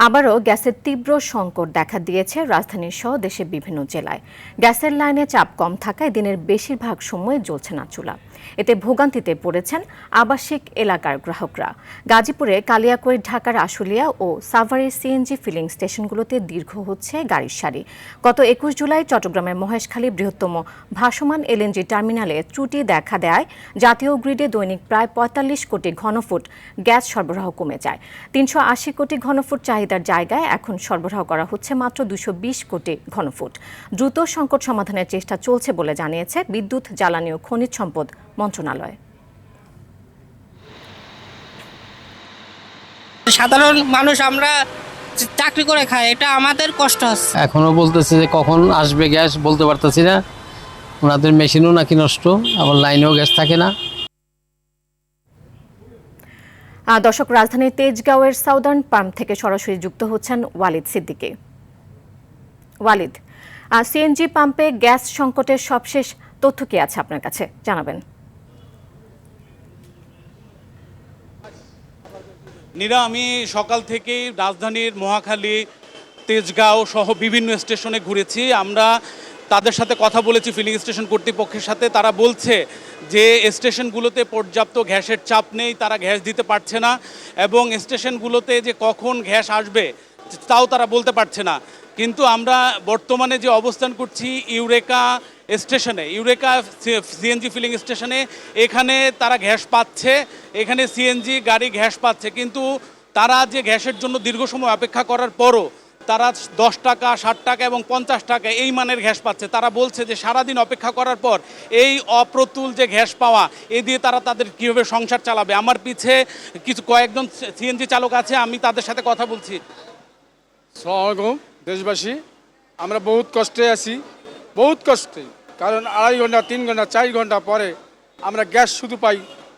আবারও গ্যাসের তীব্র সংকট দেখা দিয়েছে রাজধানী সহ দেশের বিভিন্ন জেলায়। গ্যাসের লাইনে চাপ কম থাকায় দিনের বেশিরভাগ সময় জ্বলছে না চুলা। এতে ভোগান্তিতে পড়েছেন আবাসিক এলাকার গ্রাহকরা। গাজীপুরে কালিয়াকৈর, ঢাকার আশুলিয়া ও সাভারের সিএনজি ফিলিং স্টেশনগুলোতে দীর্ঘ হচ্ছে গাড়ির সারি। গত ২১ জুলাই চট্টগ্রামের মহেশখালী বৃহত্তম ভাসমান এলএনজি টার্মিনালে ত্রুটি দেখা দেয় জাতীয় গ্রিডে দৈনিক প্রায় ৪৫ কোটি ঘনফুট গ্যাস সরবরাহ কমে যায়। ৩৮০ কোটি ঘনফুট চাহিদার জায়গায় এখন সরবরাহ করা হচ্ছে মাত্র ২২০ কোটি ঘনফুট। দ্রুত সংকট সমাধানের চেষ্টা চলছে বলে জানিয়েছে বিদ্যুৎ, জ্বালানি ও খনিজ সম্পদ মন্ত্রণালয়। সাধারণ মানুষ আমরা চাকরি করে খাই, এটা আমাদের কষ্ট হচ্ছে। এখনো বলতেছে যে কখন আসবে গ্যাস বলতে পারতেছি না। ওনাদের মেশিনও নাকি নষ্ট, আবার লাইনেও গ্যাস থাকে না। দর্শক, রাজধানীর তেজগাঁওয়ের সাউদার্ন পাম্প থেকে সরাসরি যুক্ত হচ্ছেন ওয়ালিদ সিদ্দিকী। ওয়ালিদ, সিএনজি পাম্পে গ্যাস সংকটের সবশেষ তথ্য কি আছে আপনার কাছে, জানাবেন। নীরা, আমি সকাল থেকেই রাজধানীর মহাখালী, তেজগাঁও সহ বিভিন্ন স্টেশনে ঘুরেছি। আমরা তাদের সাথে কথা বলেছি, ফিলিং স্টেশন কর্তৃপক্ষের সাথে। তারা বলছে যে স্টেশনগুলোতে পর্যাপ্ত গ্যাসের চাপ নেই, তারা গ্যাস দিতে পারছে না, এবং স্টেশনগুলোতে যে কখন গ্যাস আসবে তাও তারা বলতে পারছে না। কিন্তু আমরা বর্তমানে যে অবস্থান করছি ইউরেকা স্টেশনে, ইউরেকা সিএনজি ফিলিং স্টেশনে, এখানে তারা গ্যাস পাচ্ছে, এখানে সিএনজি গাড়ি গ্যাস পাচ্ছে। কিন্তু তারা যে গ্যাসের জন্য দীর্ঘ সময় অপেক্ষা করার পরও তারা 10 টাকা, 60 টাকা এবং 50 টাকা এই মানের গ্যাস পাচ্ছে। তারা বলছে যে সারাদিন অপেক্ষা করার পর এই অপ্রতুল যে গ্যাস পাওয়া, এ দিয়ে তারা তাদের কীভাবে সংসার চালাবে। আমার পিছে কয়েকজন সিএনজি চালক আছে, আমি তাদের সাথে কথা বলছি। আসসালামু আলাইকুম দেশবাসী, আমরা বহুত কষ্টে আছি, বহুত কষ্টে। কারণ 2.5 ঘন্টা, 3 ঘন্টা, 4 ঘন্টা পরে আমরা গ্যাস শুধু পাই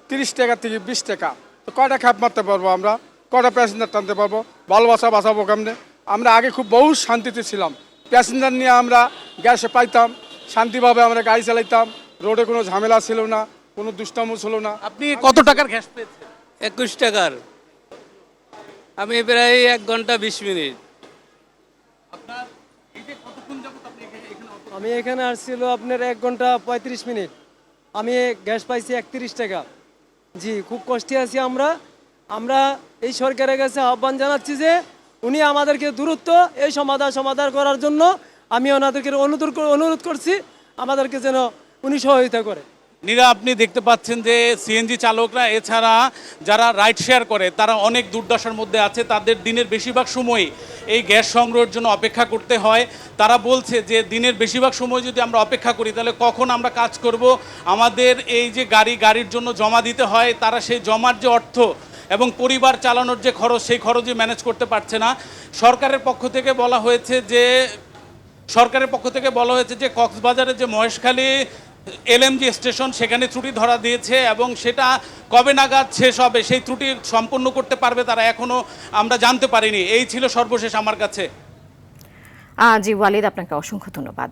30 টাকা থেকে 20 টাকা। তো কয়টা খ্যাপ মারতে পারবো আমরা, কয়টা প্যাসেঞ্জার টানতে পারবো, ভালোবাসা বাঁচাবো কেমনে? আমরা আগে খুব বহু শান্তিতে ছিলাম, প্যাসেঞ্জার নিয়ে আমরা গ্যাসে পাইতাম, শান্তিভাবে আমরা গাড়ি চালাইতাম, রোডে কোনো ঝামেলা ছিল না, কোনো দুষ্টামো ছিল না। আপনি কত টাকার গ্যাস পেয়েছেন? 21 টাকার। আমি প্রায় 1 ঘন্টা 20 মিনিট। আমি এখানে আসছিল আপনার 1 ঘন্টা 35 মিনিট। আমি গ্যাস পাইছি 31 টাকা। জি, খুব কষ্টে আছি আমরা এই সরকারের কাছে আহ্বান জানাচ্ছি যে উনি আমাদেরকে দ্রুত এই সমাধান করার জন্য আমি ওনাদেরকে অনুরোধ করছি, আমাদেরকে যেন উনি সহযোগিতা করে। নীরা, আপনি দেখতে পাচ্ছেন যে সিএনজি চালকরা এছাড়া যারা রাইড শেয়ার করে তারা অনেক দুর্দশার মধ্যে আছে। তাদের দিনের বেশিরভাগ সময়ই এই গ্যাস সংগ্রহের জন্য অপেক্ষা করতে হয়। তারা বলছে যে দিনের বেশিরভাগ সময় যদি আমরা অপেক্ষা করি তাহলে কখন আমরা কাজ করব, আমাদের এই যে গাড়ির জন্য জমা দিতে হয়, তারা সেই জমার যে অর্থ এবং পরিবার চালানোর যে খরচ, সেই খরচই ম্যানেজ করতে পারছে না। সরকারের পক্ষ থেকে বলা হয়েছে যে কক্সবাজারের যে মহেশখালী এলএমজি স্টেশন, সেখানে ত্রুটি ধরা দিয়েছে এবং সেটা কবে নাগাদ শেষ হবে, সেই ত্রুটি সম্পূর্ণ করতে পারবে তারা, এখনো আমরা জানতে পারিনি। এই ছিল সর্বশেষ আমার কাছে। জি ওয়ালিদ, আপনাকে অসংখ্য ধন্যবাদ।